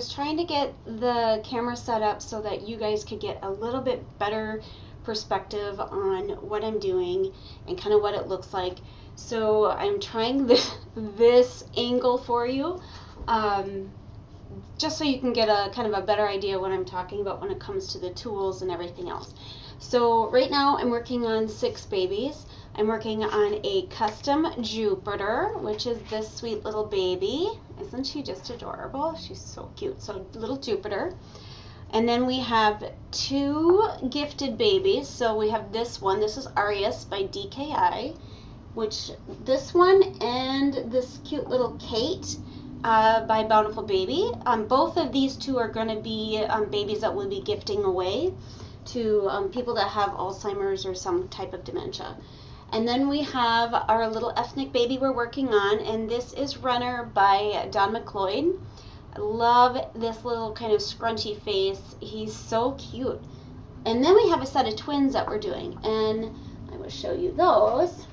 was trying to get the camera set up so that you guys could get a little bit better perspective on what I'm doing and kind of what it looks like. So I'm trying this angle for you, just so you can get a kind of a better idea what I'm talking about when it comes to the tools and everything else. So right now I'm working on 6 babies. I'm working on a custom Jupiter, which is this sweet little baby. Isn't she just adorable? She's so cute. So little Jupiter. And then we have 2 gifted babies. So we have this one. This is Arius by DKI, which this one and this cute little Kate by Bountiful Baby. Both of these 2 are going to be babies that we'll be gifting away to people that have Alzheimer's or some type of dementia. And then we have our little ethnic baby we're working on, and this is Runner by Don McLeod. I love this little kind of scrunchy face. He's so cute. And then we have a set of twins that we're doing, and I will show you those.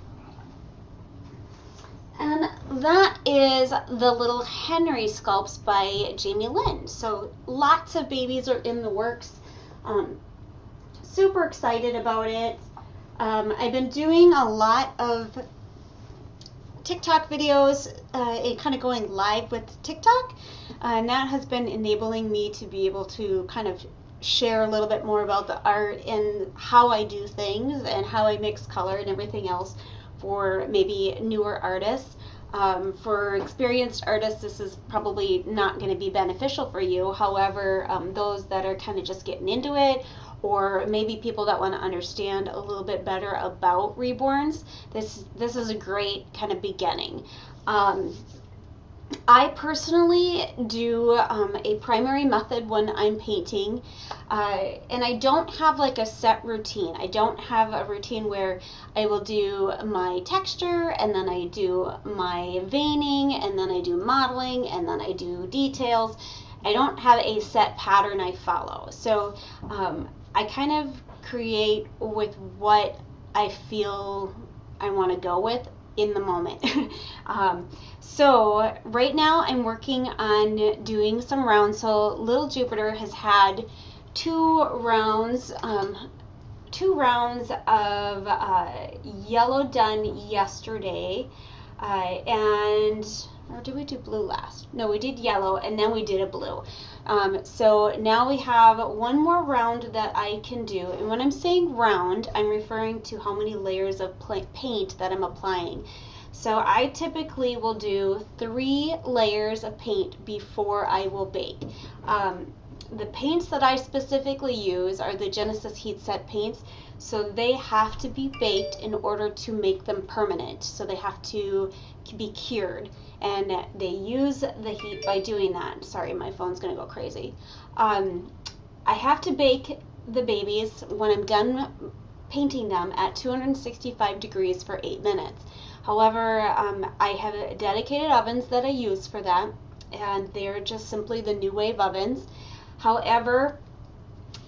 And that is the little Henry sculpts by Jamie Lynn. So lots of babies are in the works. Super excited about it. I've been doing a lot of TikTok videos and kind of going live with TikTok, and that has been enabling me to be able to kind of share a little bit more about the art and how I do things and how I mix color and everything else for maybe newer artists. For experienced artists, this is probably not going to be beneficial for you. However, those that are kind of just getting into it, or maybe people that want to understand a little bit better about reborns, this is a great kind of beginning. I personally do a primary method when I'm painting, and I don't have like a set routine. I don't have a routine where I will do my texture, and then I do my veining, and then I do modeling, and then I do details. I don't have a set pattern I follow. So I kind of create with what I feel I want to go with in the moment. So right now I'm working on doing some rounds. So little Jupiter has had 2 rounds of yellow done yesterday, or did we do blue last? No, we did yellow and then we did a blue. So now we have 1 more round that I can do. And when I'm saying round, I'm referring to how many layers of paint that I'm applying. So I typically will do 3 layers of paint before I will bake. The paints that I specifically use are the Genesis Heat Set paints. So they have to be baked in order to make them permanent. So they have to be cured, and they use the heat by doing that. Sorry, my phone's gonna go crazy. I have to bake the babies when I'm done painting them at 265 degrees for 8 minutes. However, I have dedicated ovens that I use for that, and they're just simply the New Wave ovens. However,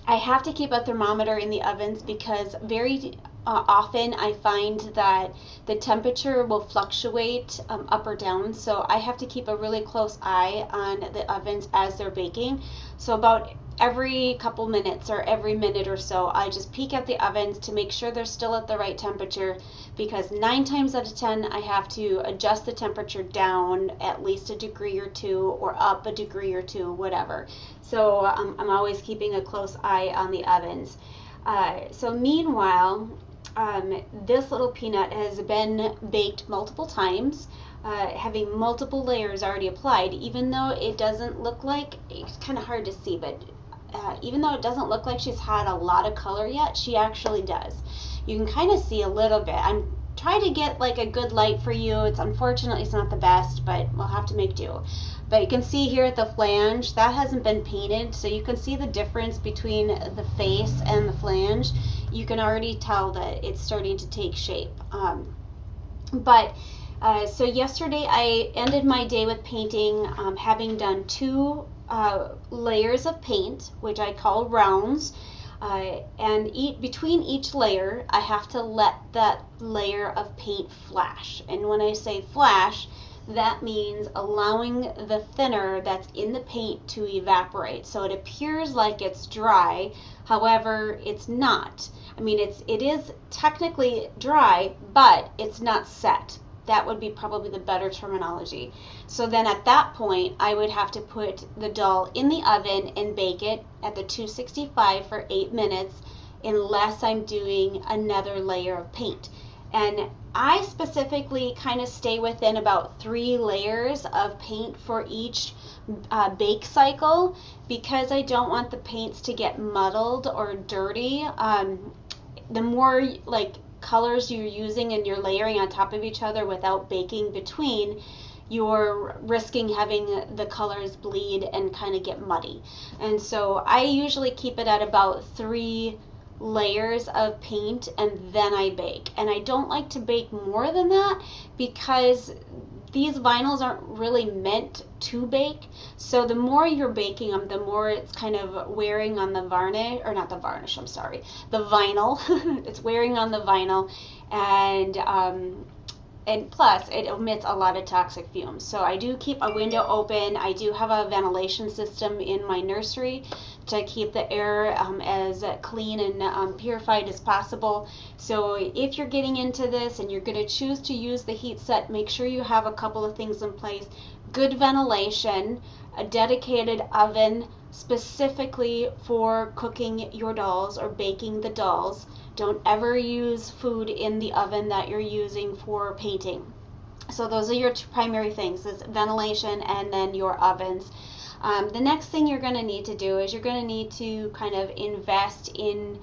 I have to keep a thermometer in the ovens because very often I find that the temperature will fluctuate up or down, so I have to keep a really close eye on the ovens as they're baking. So about every couple minutes or every minute or so, I just peek at the ovens to make sure they're still at the right temperature, because 9 times out of 10 I have to adjust the temperature down at least a degree or 2 or up a degree or 2, whatever. So I'm always keeping a close eye on the ovens. So meanwhile, this little peanut has been baked multiple times, having multiple layers already applied, even though it doesn't look like, it's kind of hard to see, but even though it doesn't look like she's had a lot of color yet, she actually does. You can kind of see a little bit. I'm trying to get like a good light for you. Unfortunately it's not the best, but we'll have to make do. But you can see here at the flange, that hasn't been painted, so you can see the difference between the face and the flange. You can already tell that it's starting to take shape. So yesterday I ended my day with painting, having done 2 layers of paint, which I call rounds, and between each layer I have to let that layer of paint flash. And when I say flash, that means allowing the thinner that's in the paint to evaporate. So it appears like it's dry, however, it's not. I mean, it is technically dry, but it's not set. That would be probably the better terminology. So then at that point, I would have to put the doll in the oven and bake it at the 265 for 8 minutes unless I'm doing another layer of paint. And I specifically kind of stay within about 3 layers of paint for each bake cycle because I don't want the paints to get muddled or dirty. The more like colors you're using and you're layering on top of each other without baking between, you're risking having the colors bleed and kind of get muddy. And so I usually keep it at about 3 layers of paint and then I bake. And I don't like to bake more than that because these vinyls aren't really meant to bake. So the more you're baking them, the more it's kind of wearing on the varnish, or not the varnish, I'm sorry, the vinyl. It's wearing on the vinyl, and plus it emits a lot of toxic fumes. So I do keep a window open. I do have a ventilation system in my nursery to keep the air as clean and purified as possible. So if you're getting into this and you're going to choose to use the heat set, make sure you have a couple of things in place. Good ventilation, a dedicated oven specifically for cooking your dolls or baking the dolls. Don't ever use food in the oven that you're using for painting. So those are your two primary things, is ventilation and then your ovens. The next thing you're going to need to do is you're going to need to kind of invest in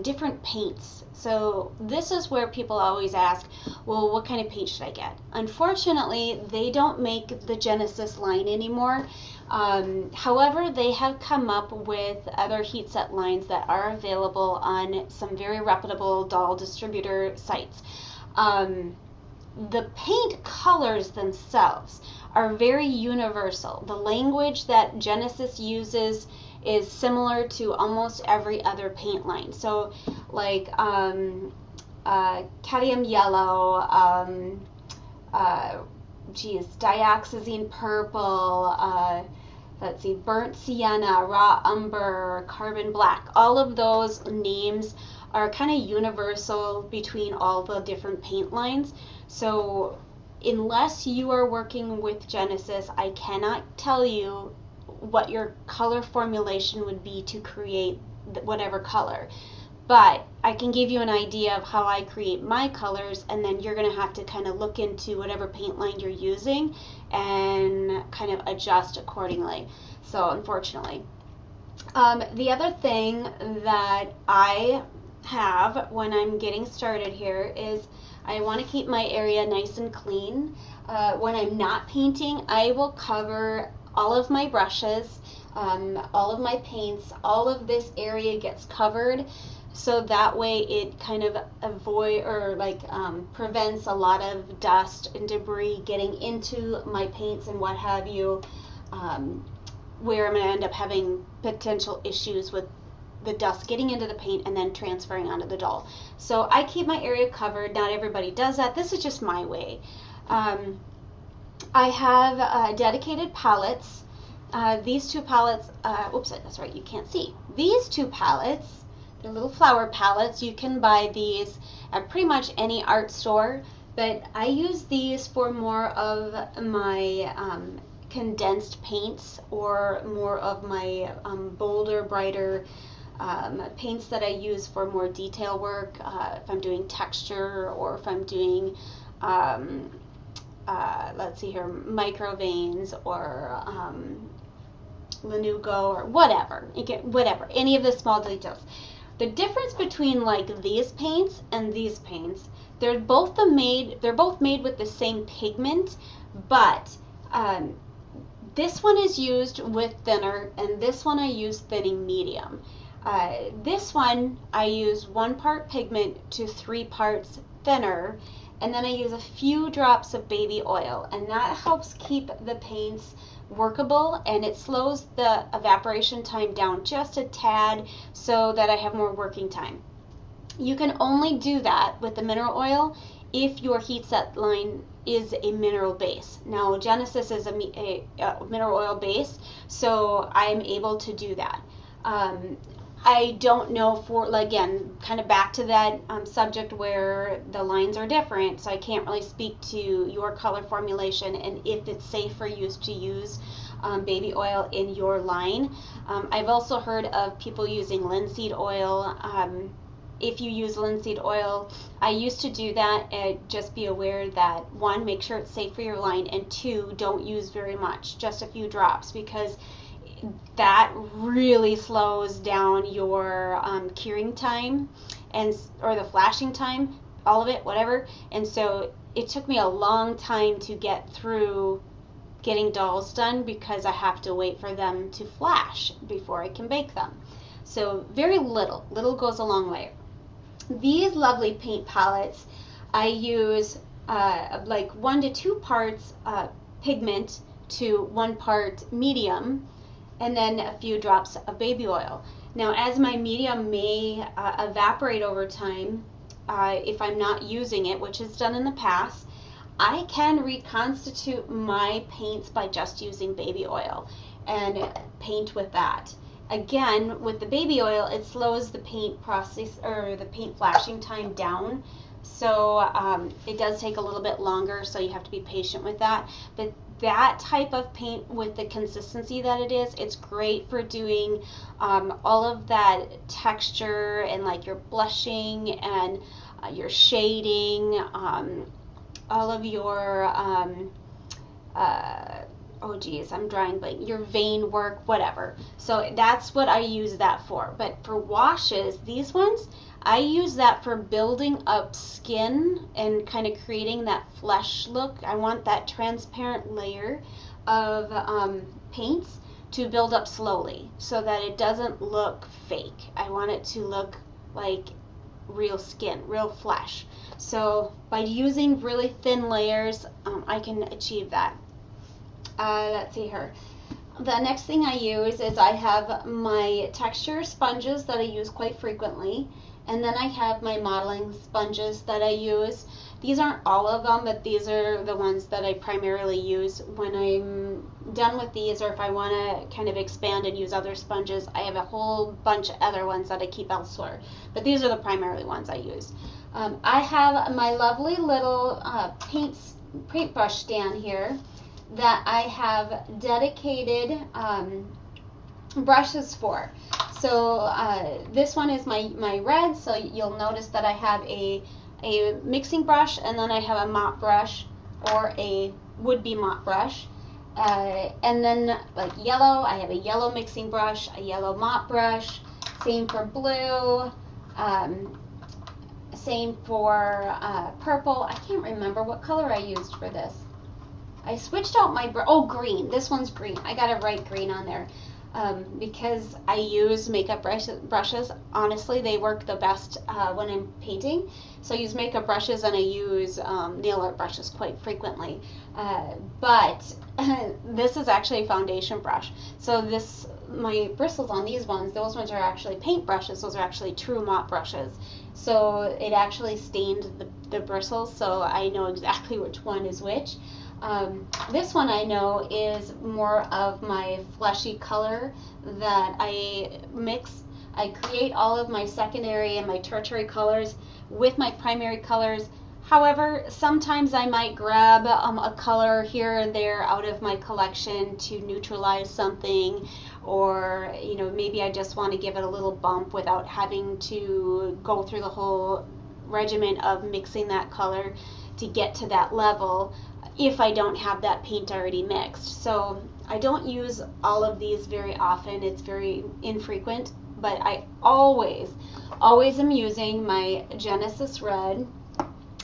different paints. So this is where people always ask, well, what kind of paint should I get? Unfortunately, they don't make the Genesis line anymore. However, they have come up with other heat set lines that are available on some very reputable doll distributor sites. The paint colors themselves are very universal. The language that Genesis uses is similar to almost every other paint line. So like cadmium yellow, dioxazine purple, let's see, burnt sienna, raw umber, carbon black. All of those names are kind of universal between all the different paint lines. So unless you are working with Genesis, I cannot tell you what your color formulation would be to create whatever color. But I can give you an idea of how I create my colors, and then you're going to have to kind of look into whatever paint line you're using and kind of adjust accordingly. So unfortunately. The other thing that I have when I'm getting started here is I want to keep my area nice and clean. When I'm not painting, I will cover all of my brushes, all of my paints, all of this area gets covered, so that way it kind of prevents a lot of dust and debris getting into my paints and what have you, where I'm going to end up having potential issues with the dust getting into the paint and then transferring onto the doll. So I keep my area covered. Not everybody does that. This is just my way. I have dedicated palettes. These two palettes, oops, that's right, you can't see. These two palettes, they're little flower palettes. You can buy these at pretty much any art store, but I use these for more of my condensed paints or more of my bolder, brighter paints that I use for more detail work, if I'm doing texture or if I'm doing let's see here, micro veins or lanugo or whatever. You get whatever, any of the small details. The difference between like these paints and these paints, they're both made with the same pigment, but this one is used with thinner and this one I use thinning medium. This one I use 1 part pigment to 3 parts thinner, and then I use a few drops of baby oil, and that helps keep the paints workable, and it slows the evaporation time down just a tad so that I have more working time. You can only do that with the mineral oil if your heat set line is a mineral base. Now Genesis is a mineral oil base, so I'm able to do that. I don't know for, again, kind of back to that subject where the lines are different, so I can't really speak to your color formulation and if it's safe for you to use baby oil in your line. I've also heard of people using linseed oil. If you use linseed oil, I used to do that, and just be aware that, one, make sure it's safe for your line, and two, don't use very much, just a few drops, because that really slows down your curing time or the flashing time, all of it, whatever. And so it took me a long time to get through getting dolls done because I have to wait for them to flash before I can bake them. So very little goes a long way. These lovely paint palettes, I use like 1 to 2 parts pigment to 1 part medium, and then a few drops of baby oil. Now, as my medium may evaporate over time, if I'm not using it, which is done in the past, I can reconstitute my paints by just using baby oil and paint with that. Again, with the baby oil, it slows the paint process or the paint flashing time down. So it does take a little bit longer, so you have to be patient with that. But that type of paint with the consistency that it is, it's great for doing all of that texture and like your blushing and your shading, all of your oh geez, I'm drawing blank, your vein work, whatever. So that's what I use that for. But for washes, these ones, I use that for building up skin and kind of creating that flesh look. I want that transparent layer of paints to build up slowly so that it doesn't look fake. I want it to look like real skin, real flesh. So by using really thin layers, I can achieve that. Let's see here. The next thing I use is I have my texture sponges that I use quite frequently, and then I have my modeling sponges that I use. These aren't all of them, but these are the ones that I primarily use. When I'm done with these, or if I want to kind of expand and use other sponges, I have a whole bunch of other ones that I keep elsewhere. But these are the primarily ones I use. I have my lovely little paintbrush stand here that I have dedicated brushes for. So this one is my red, so you'll notice that I have a mixing brush, and then I have a mop brush or a would-be mop brush. And then like yellow, I have a yellow mixing brush, a yellow mop brush, same for blue, same for purple. I can't remember what color I used for this. I switched out my green. This one's green. I got a bright green on there because I use makeup brushes. Honestly, they work the best when I'm painting. So I use makeup brushes and I use nail art brushes quite frequently. But this is actually a foundation brush. So my bristles on these ones, those ones are actually paint brushes. Those are actually true mop brushes. So it actually stained the bristles, so I know exactly which one is which. This one I know is more of my fleshy color that I mix. I create all of my secondary and my tertiary colors with my primary colors. However, sometimes I might grab a color here and there out of my collection to neutralize something, or maybe I just want to give it a little bump without having to go through the whole regimen of mixing that color to get to that level if I don't have that paint already mixed. So I don't use all of these very often. It's very infrequent, but I always am using my Genesis red,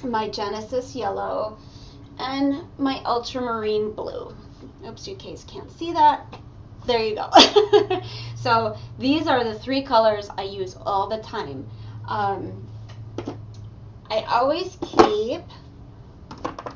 my Genesis yellow, and my ultramarine blue. Oops, you guys can't see that. There you go. So these are the 3 colors I use all the time. I always keep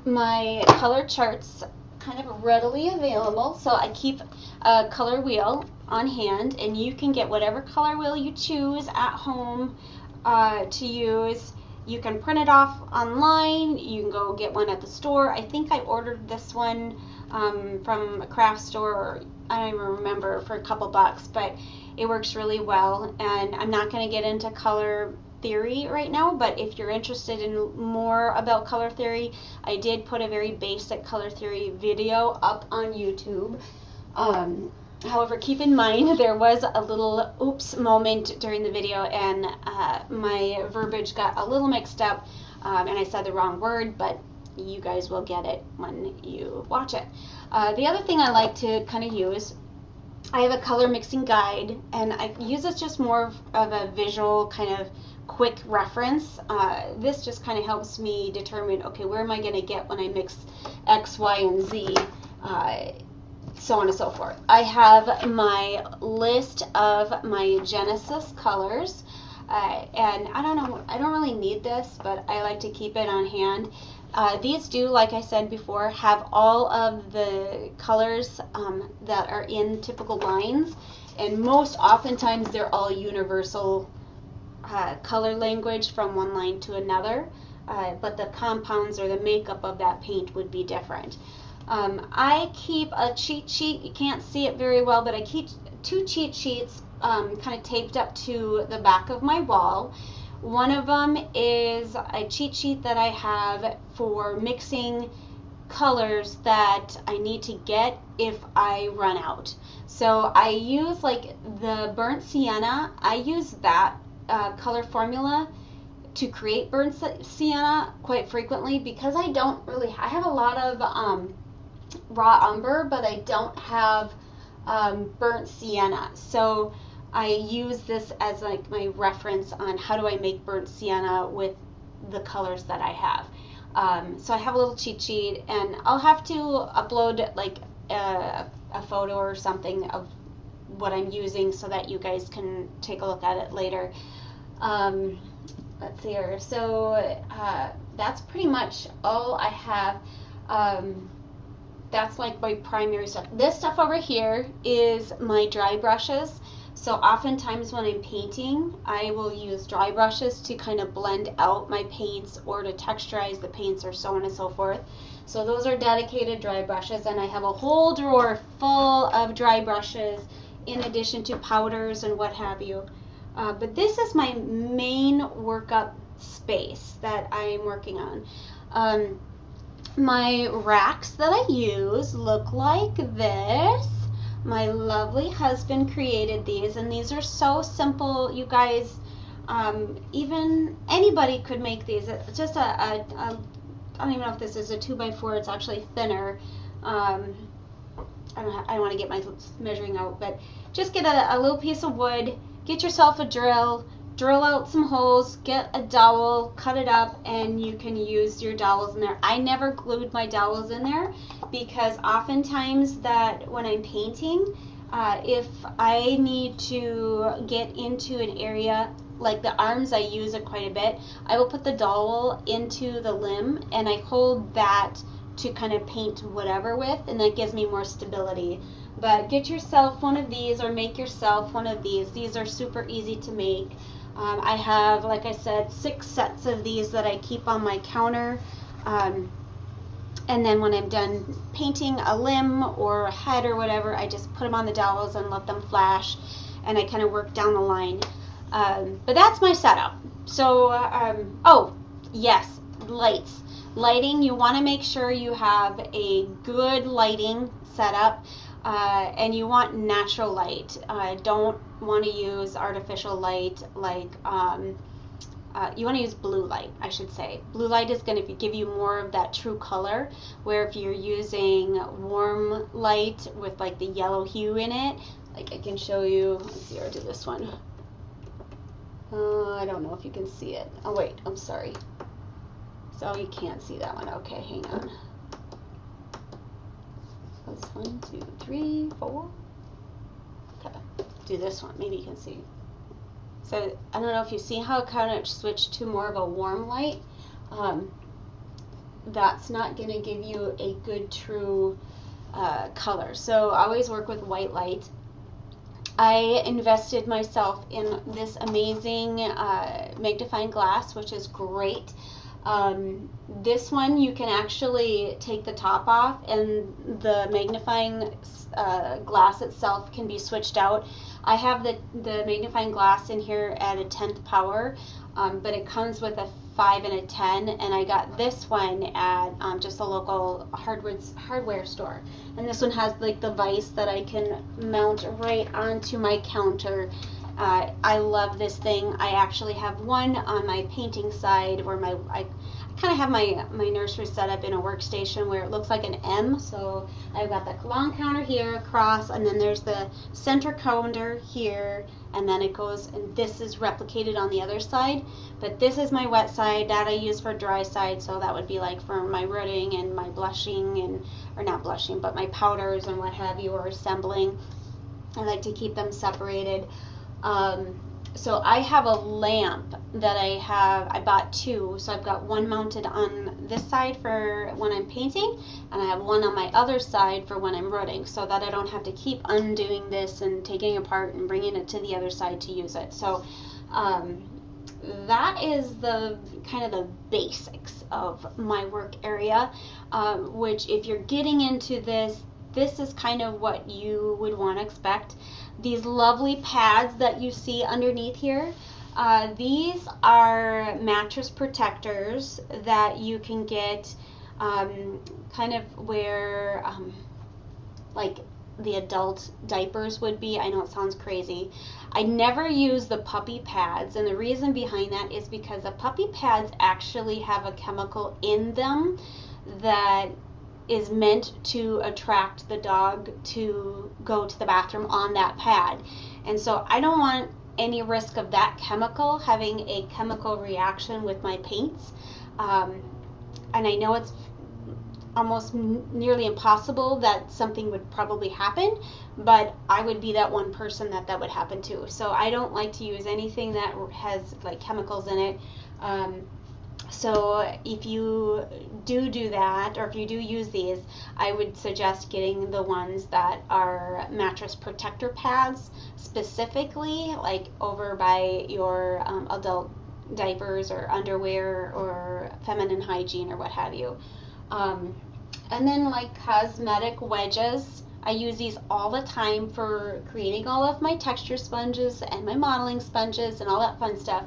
my color charts kind of readily available, so I keep a color wheel on hand, and you can get whatever color wheel you choose at home to use. You can print it off online. You can go get one at the store. I think I ordered this one from a craft store. I don't even remember, for a couple bucks, but it works really well. And I'm not going to get into color theory right now, but if you're interested in more about color theory, I did put a very basic color theory video up on YouTube. However, keep in mind there was a little oops moment during the video, and my verbiage got a little mixed up, and I said the wrong word, but you guys will get it when you watch it. The other thing I like to kind of use, I have a color mixing guide, and I use this just more of a visual kind of quick reference. This just kind of helps me determine, okay, where am I going to get when I mix X, Y, and Z, so on and so forth. I have my list of my Genesis colors, and I don't know, I don't really need this, but I like to keep it on hand. These do, like I said before, have all of the colors that are in typical lines, and most oftentimes they're all universal color language from one line to another, but the compounds or the makeup of that paint would be different. I keep a cheat sheet. You can't see it very well, but I keep 2 cheat sheets kind of taped up to the back of my wall. One of them is a cheat sheet that I have for mixing colors that I need to get if I run out. So I use like the burnt sienna. I use that color formula to create burnt sienna quite frequently, because I have a lot of raw umber, but I don't have burnt sienna. So I use this as like my reference on how do I make burnt sienna with the colors that I have. So I have a little cheat sheet, and I'll have to upload like a photo or something of what I'm using so that you guys can take a look at it later. Let's see here. So that's pretty much all I have. That's like my primary stuff. This stuff over here is my dry brushes. So oftentimes when I'm painting, I will use dry brushes to kind of blend out my paints or to texturize the paints or so on and so forth. So those are dedicated dry brushes, and I have a whole drawer full of dry brushes in addition to powders and what have you. But this is my main workup space that I'm working on. My racks that I use look like this. My lovely husband created these, and these are so simple, you guys. Even anybody could make these. It's just I don't even know if this is a 2x4. It's actually thinner. I don't want to get my measuring out, but just get a little piece of wood, get yourself a drill out some holes, get a dowel, cut it up, and you can use your dowels in there. I never glued my dowels in there because oftentimes that when I'm painting, if I need to get into an area, like the arms, I use it quite a bit, I will put the dowel into the limb and I hold that to kind of paint whatever with, and that gives me more stability. But get yourself one of these, or make yourself one of these. These are super easy to make. I have, like I said, 6 sets of these that I keep on my counter. And then when I'm done painting a limb or a head or whatever, I just put them on the dowels and let them flash, and I kind of work down the line. But that's my setup. So, oh, yes, lights. Lighting, you want to make sure you have a good lighting setup. And you want natural light. Don't want to use artificial light, like you want to use blue light, I should say. Blue light is going to give you more of that true color, where if you're using warm light with like the yellow hue in it, like I can show you, let's see, I'll do this one. I don't know if you can see it. Oh wait, I'm sorry. So you can't see that one. Okay, hang on. That's 1, 2, 3, 4. Okay, do this one. Maybe you can see. So I don't know if you see how it kind of switched to more of a warm light. That's not going to give you a good true color. So I always work with white light. I invested myself in this amazing magnifying glass, which is great. This one you can actually take the top off, and the magnifying glass itself can be switched out. I have the magnifying glass in here at a 10th power, but it comes with a 5 and a 10, and I got this one at just a local hardware store. And this one has like the vise that I can mount right onto my counter. I love this thing. I actually have one on my painting side where I kind of have my nursery set up in a workstation where it looks like an M. So I've got the long counter here across, and then there's the center counter here, and then it goes, and this is replicated on the other side. But this is my wet side that I use for dry side, so that would be like for my rooting and my blushing, and or not blushing, but my powders and what have you, or assembling. I like to keep them separated. So I have a lamp that I bought two, so I've got one mounted on this side for when I'm painting, and I have one on my other side for when I'm rooting, so that I don't have to keep undoing this and taking it apart and bringing it to the other side to use it. So that is the kind of the basics of my work area, which if you're getting into this is kind of what you would want to expect. These lovely pads that you see underneath here, these are mattress protectors that you can get kind of where like the adult diapers would be. I know it sounds crazy. I never use the puppy pads, and the reason behind that is because the puppy pads actually have a chemical in them that is meant to attract the dog to go to the bathroom on that pad. And so I don't want any risk of that chemical having a chemical reaction with my paints. And I know it's almost nearly impossible that something would probably happen, but I would be that one person that would happen to. So I don't like to use anything that has like chemicals in it. So if you do that, or if you do use these, I would suggest getting the ones that are mattress protector pads, specifically like over by your adult diapers or underwear or feminine hygiene or what have you. And then like cosmetic wedges, I use these all the time for creating all of my texture sponges and my modeling sponges and all that fun stuff.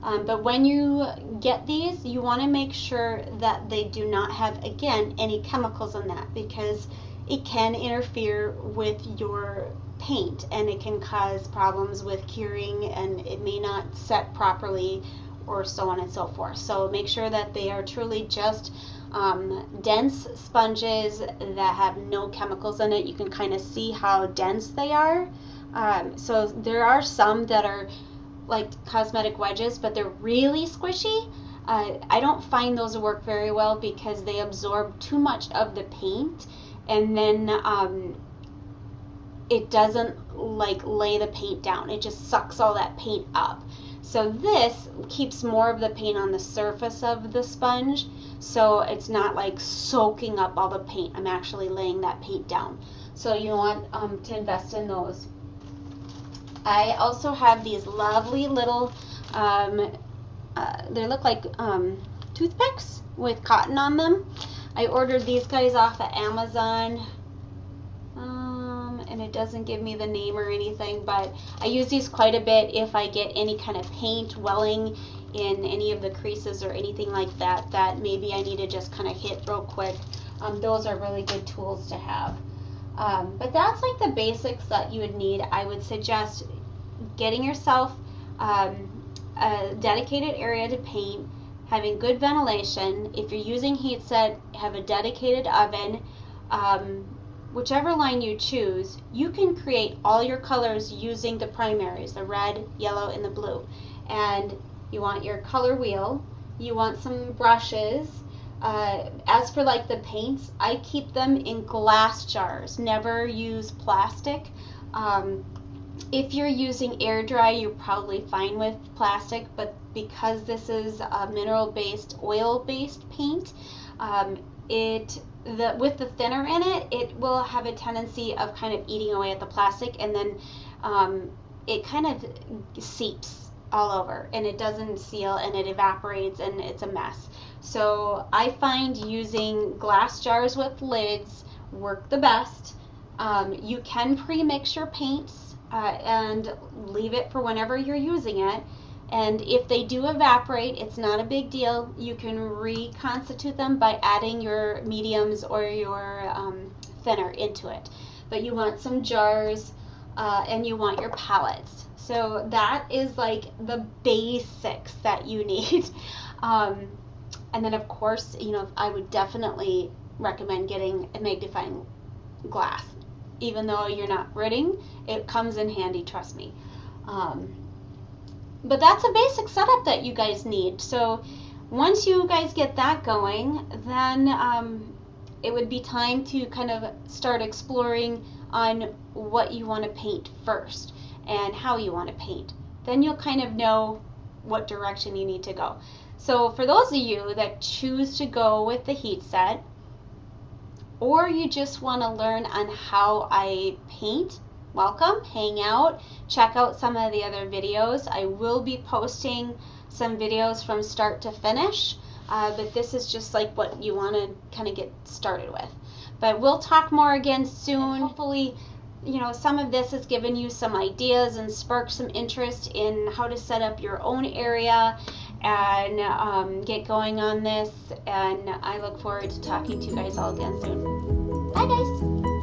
But when you get these, you want to make sure that they do not have, again, any chemicals in that, because it can interfere with your paint and it can cause problems with curing, and it may not set properly, or so on and so forth. So make sure that they are truly just dense sponges that have no chemicals in it. You can kind of see how dense they are. So there are some that are like cosmetic wedges, but they're really squishy. I don't find those work very well because they absorb too much of the paint, and then it doesn't like lay the paint down. It just sucks all that paint up. So this keeps more of the paint on the surface of the sponge, so it's not like soaking up all the paint. I'm actually laying that paint down. So you want to invest in those. I also have these lovely little, they look like toothpicks with cotton on them. I ordered these guys off of Amazon, and it doesn't give me the name or anything, but I use these quite a bit if I get any kind of paint welling in any of the creases or anything like that, that maybe I need to just kind of hit real quick. Those are really good tools to have. But that's like the basics that you would need. I would suggest getting yourself a dedicated area to paint, having good ventilation. If you're using heat set, have a dedicated oven. Whichever line you choose, you can create all your colors using the primaries, the red, yellow, and the blue. And you want your color wheel, you want some brushes. As for like the paints, I keep them in glass jars, never use plastic. If you're using air dry, you're probably fine with plastic, but because this is a mineral-based, oil-based paint, with the thinner in it, it will have a tendency of kind of eating away at the plastic, and then it kind of seeps all over and it doesn't seal and it evaporates and it's a mess. So I find using glass jars with lids work the best. You can pre-mix your paints and leave it for whenever you're using it. And if they do evaporate, it's not a big deal. You can reconstitute them by adding your mediums or your thinner into it. But you want some jars and you want your palettes. So that is like the basics that you need. And then of course, you know, I would definitely recommend getting a magnifying glass. Even though you're not ridding, it comes in handy, trust me. But that's a basic setup that you guys need. So once you guys get that going, then it would be time to kind of start exploring on what you want to paint first and how you want to paint. Then you'll kind of know what direction you need to go. So for those of you that choose to go with the heat set, or you just want to learn on how I paint, welcome, hang out, check out some of the other videos. I will be posting some videos from start to finish, but this is just like what you want to kind of get started with. But we'll talk more again soon. And hopefully, you know, some of this has given you some ideas and sparked some interest in how to set up your own area and get going on this. And I look forward to talking to you guys all again soon. Bye guys!